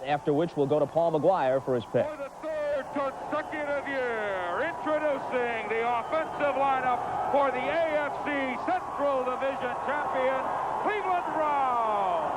after which we'll go to Paul McGuire for his pick. For the third consecutive year, introducing the offensive lineup for the AFC Central Division champion, Cleveland Browns.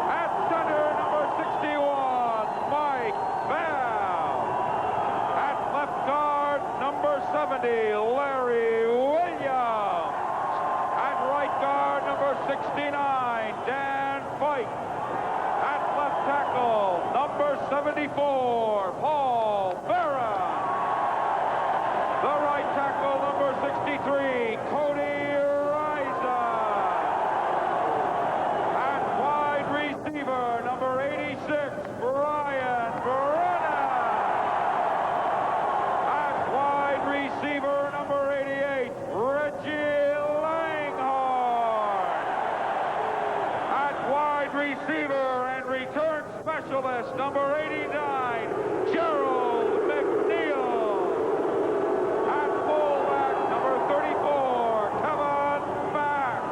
At center, number 61, Mike Val. At left guard, number 70, Larry Williams. At right guard, number 69, Dan Fike. At left tackle, number 74, Paul Barron. The right tackle, number 63, Cody Rison. At wide receiver, number 86, Brian Brennan. At wide receiver, number 88, Reggie Langhorne. At wide receiver and return specialist, number 89, Gerald McNeil. At fullback, number 34, Kevin Mack.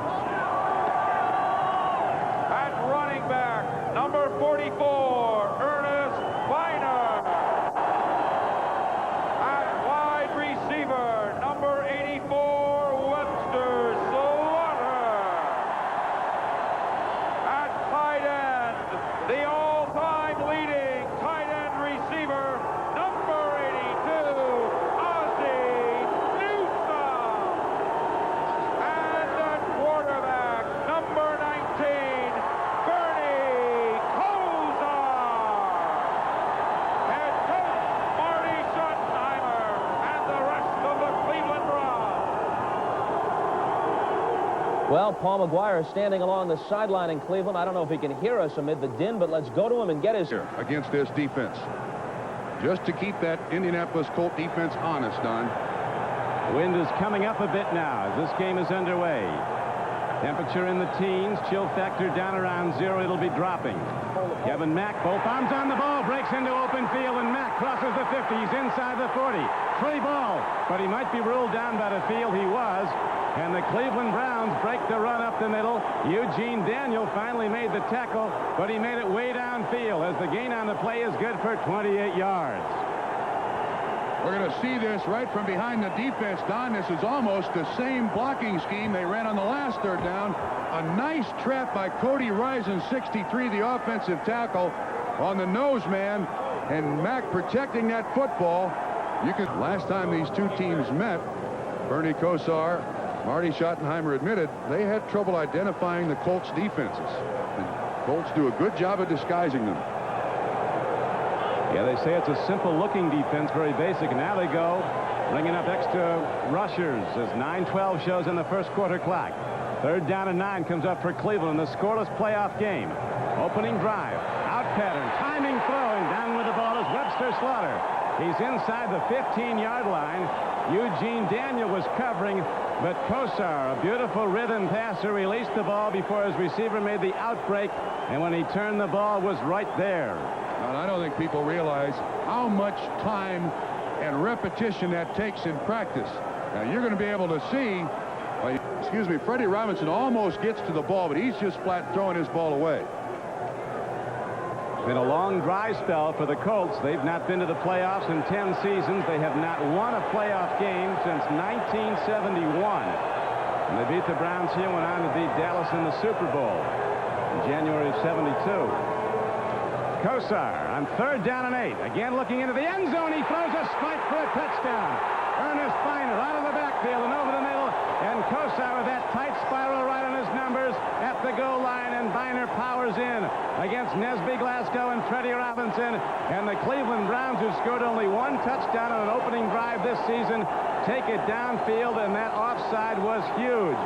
At running back, number 44, Ernest Biner. At wide receiver, number 84, Webster Slaughter. At tight end, the all-time leading tight end receiver, number 82, Ozzie Newsome. And at quarterback, number 19, Bernie Kosar. Head coach Marty Schottenheimer and the rest of the Cleveland Browns. Well, Paul McGuire is standing along the sideline in Cleveland. I don't know if he can hear us amid the din, but let's go to him and get his... Against this defense. Just to keep that Indianapolis Colt defense honest, Don. Wind is coming up a bit now as this game is underway. Temperature in the teens, chill factor down around 0. It'll be dropping. Kevin Mack, both arms on the ball, breaks into open field, and Mack crosses the 50. He's inside the 40. Free ball, but he might be ruled down by the field. He was. And the Cleveland Browns break the run up the middle. Eugene Daniel finally made the tackle, but he made it way downfield as the gain on the play is good for 28 yards. We're going to see this right from behind the defense, Don. This is almost the same blocking scheme they ran on the last third down. A nice trap by Cody Rison, 63, the offensive tackle, on the nose man, and Mack protecting that football. Last time these two teams met, Bernie Kosar, Marty Schottenheimer admitted they had trouble identifying the Colts defenses. And Colts do a good job of disguising them. Yeah, they say it's a simple-looking defense, very basic. And now they go, bringing up extra rushers as 9:12 shows in the first quarter clock. Third down and 9 comes up for Cleveland in the scoreless playoff game. Opening drive, out pattern, timing throw, and down with the ball is Webster Slaughter. He's inside the 15-yard line. Eugene Daniel was covering, but Kosar, a beautiful rhythm passer, released the ball before his receiver made the outbreak, and when he turned the ball was right there. And I don't think people realize how much time and repetition that takes in practice. Now you're going to be able to see, Freddie Robinson almost gets to the ball, but he's just flat throwing his ball away. Been a long dry spell for the Colts. They've not been to the playoffs in 10 seasons. They have not won a playoff game since 1971. And they beat the Browns here, went on to beat Dallas in the Super Bowl in January of '72. Kosar on third down and 8. Again looking into the end zone. He throws a spike for a touchdown. Ernest Biner out of the backfield and over the middle. And Kosar with that tight spiral right on his numbers at the goal line. And Biner powers in against Nesby Glasgow and Freddie Robinson. And the Cleveland Browns, who scored only one touchdown on an opening drive this season, take it downfield, and that offside was huge.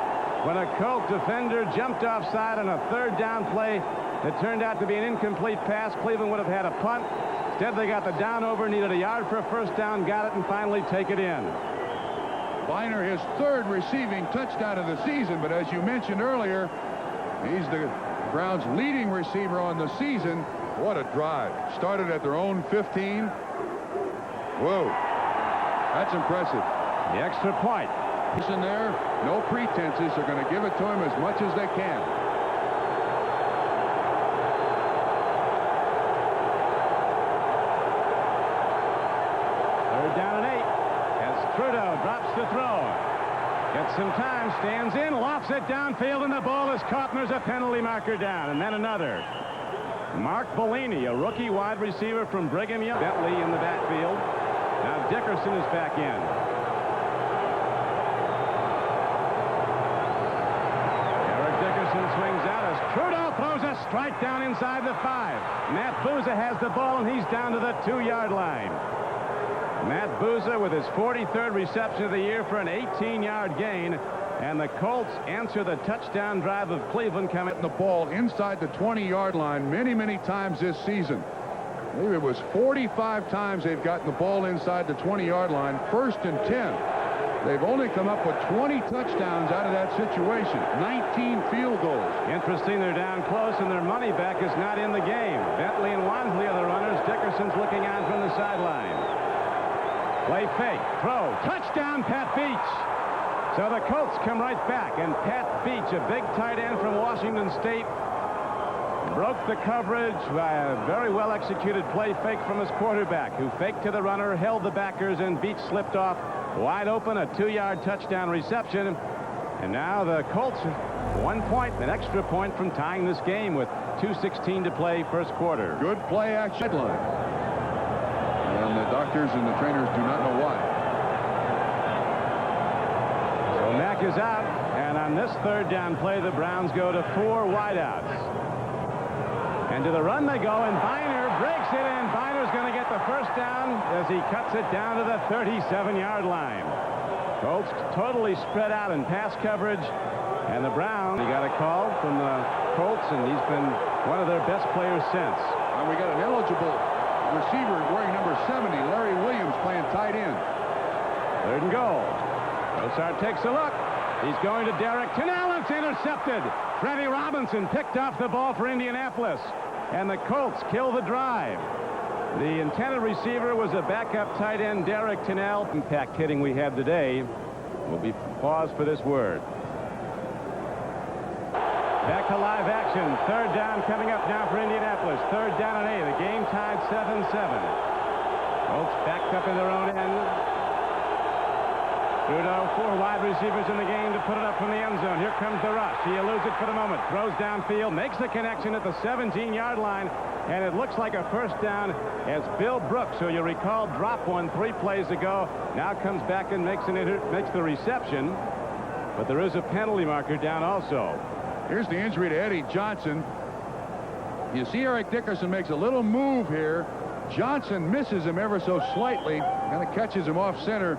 When a Colt defender jumped offside on a third down play, it turned out to be an incomplete pass. Cleveland would have had a punt. Instead, they got the down over, needed a yard for a first down, got it, and finally take it in. Biner, his third receiving touchdown of the season, but as you mentioned earlier, he's the Browns' leading receiver on the season. What a drive. Started at their own 15. Whoa. That's impressive. The extra point. He's in there. No pretenses. They're going to give it to him as much as they can. Gets some time, stands in, lofts it downfield, and the ball is caught, and there's a penalty marker down, and then another. Mark Bellini, a rookie wide receiver from Brigham Young. Bentley in the backfield. Now Dickerson is back in. Eric Dickerson swings out as Trudeau throws a strike down inside the 5. Matt Bouza has the ball, and he's down to the 2-yard line. Matt Bouza with his 43rd reception of the year for an 18-yard gain. And the Colts answer the touchdown drive of Cleveland coming. The ball inside the 20-yard line many times this season. Maybe it was 45 times they've gotten the ball inside the 20-yard line. 1st and 10. They've only come up with 20 touchdowns out of that situation. 19 field goals. Interesting, they're down close, and their money back is not in the game. Bentley and Wansley are the runners. Dickerson's looking on from the sideline. Play fake, throw, touchdown, Pat Beach. So the Colts come right back, and Pat Beach, a big tight end from Washington State, broke the coverage by a very well-executed play fake from his quarterback, who faked to the runner, held the backers, and Beach slipped off wide open, a 2-yard touchdown reception. And now the Colts, 1 point, an extra point from tying this game with 2:16 to play, first quarter. Good play action line. And the doctors and the trainers do not know why. Mack is out, and on this 3rd down play, the Browns go to 4 wideouts. And to the run they go, and Biner breaks it in. Biner's going to get the first down as he cuts it down to the 37-yard line. Colts totally spread out in pass coverage, and the Browns, he got a call from the Colts, and he's been one of their best players since. And we got an eligible receiver wearing number 70, Larry Williams, playing tight end. 3rd and goal. Kosar takes a look. He's going to Derek Tennell. It's intercepted. Freddie Robinson picked off the ball for Indianapolis. And the Colts kill the drive. The intended receiver was a backup tight end, Derek Tennell. Impact hitting we have today. Will be paused for this word. Back to live action. 3rd down coming up now for Indianapolis. 3rd down and 8. The game tied 7-7. Colts backed up in their own end. Trudeau, 4 wide receivers in the game to put it up from the end zone. Here comes the rush. He eludes it for the moment. Throws downfield, makes the connection at the 17-yard line, and it looks like a first down as Bill Brooks, who you recall dropped one 3 plays ago, now comes back and makes the reception. But there is a penalty marker down also. Here's the injury to Eddie Johnson. You see Eric Dickerson makes a little move here. Johnson misses him ever so slightly, kind of catches him off center.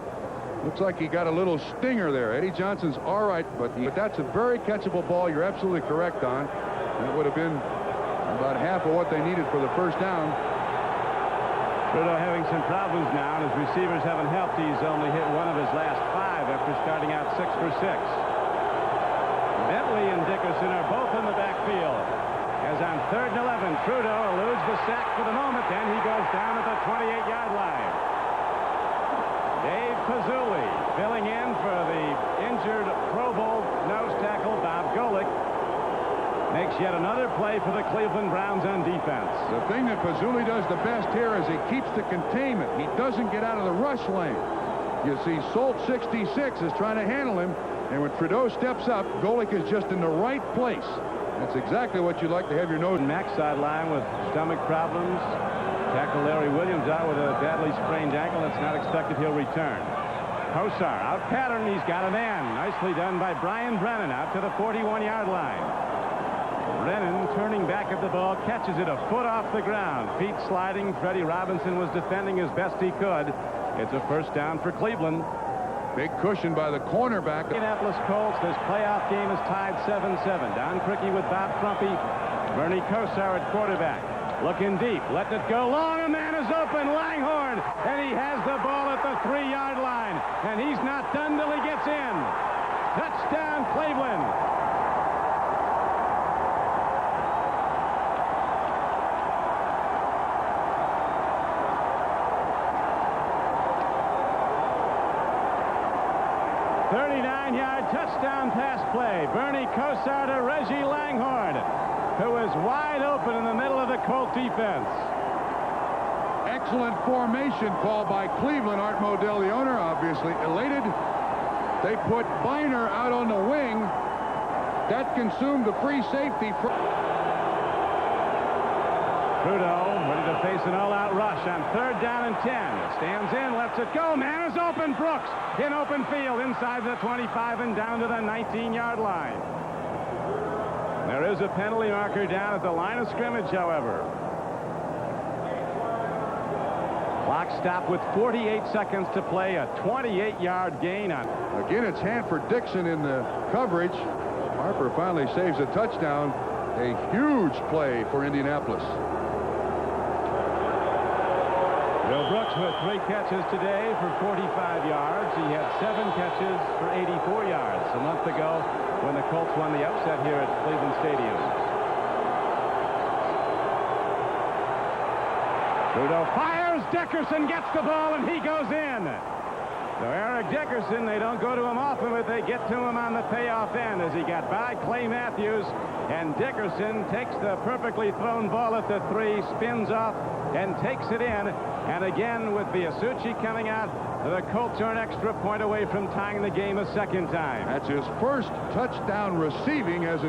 Looks like he got a little stinger there. Eddie Johnson's all right, but that's a very catchable ball. You're absolutely correct on. That would have been about half of what they needed for the first down. Trudeau having some problems now, and his receivers haven't helped. He's only hit 1 of his last 5 after starting out 6 for 6. Bentley and Dickerson are both in the backfield. As on 3rd and 11, Trudeau eludes the sack for the moment, then he goes down at the 28-yard line. Dave Pazzulli filling in for the injured Pro Bowl nose tackle Bob Golick. Makes yet another play for the Cleveland Browns on defense. The thing that Pazzulli does the best here is he keeps the containment. He doesn't get out of the rush lane. You see Solt 66 is trying to handle him, and when Trudeau steps up, Golick is just in the right place. That's exactly what you'd like to have your nose. Max sideline with stomach problems. Tackle Larry Williams out with a badly sprained ankle. It's not expected he'll return. Kosar out pattern. He's got a man. Nicely done by Brian Brennan out to the 41-yard line. Brennan turning back at the ball, catches it a foot off the ground. Feet sliding. Freddie Robinson was defending as best he could. It's a first down for Cleveland. Big cushion by the cornerback. Indianapolis Colts, this playoff game is tied 7-7. Don Criqui with Bob Crumpy. Bernie Kosar at quarterback. Looking deep, letting it go long, a man is open, Langhorne, and he has the ball at the 3-yard line, and he's not done till he gets in. Touchdown, Cleveland. Touchdown pass play. Bernie Kosar to Reggie Langhorne, who is wide open in the middle of the Colt defense. Excellent formation call by Cleveland. Art Modell, the owner, obviously elated. They put Biner out on the wing. That consumed the free safety. Trudeau ready to face an all-out rush on 3rd down and 10. Stands in, lets it go. Man is open. Brooks in open field inside the 25 and down to the 19-yard line. There is a penalty marker down at the line of scrimmage, however. Clock stop with 48 seconds to play. A 28-yard gain on. Again, it's Hanford Dixon in the coverage. Harper finally saves a touchdown. A huge play for Indianapolis. Bill Brooks with 3 catches today for 45 yards. He had 7 catches for 84 yards a month ago when the Colts won the upset here at Cleveland Stadium. Trudeau fires. Dickerson gets the ball, and he goes in. So Eric Dickerson, they don't go to him often, but they get to him on the payoff end as he got by Clay Matthews. And Dickerson takes the perfectly thrown ball at the 3, spins off, and takes it in. And again, with Biasucci coming out, the Colts are an extra point away from tying the game a second time. That's his first touchdown receiving as a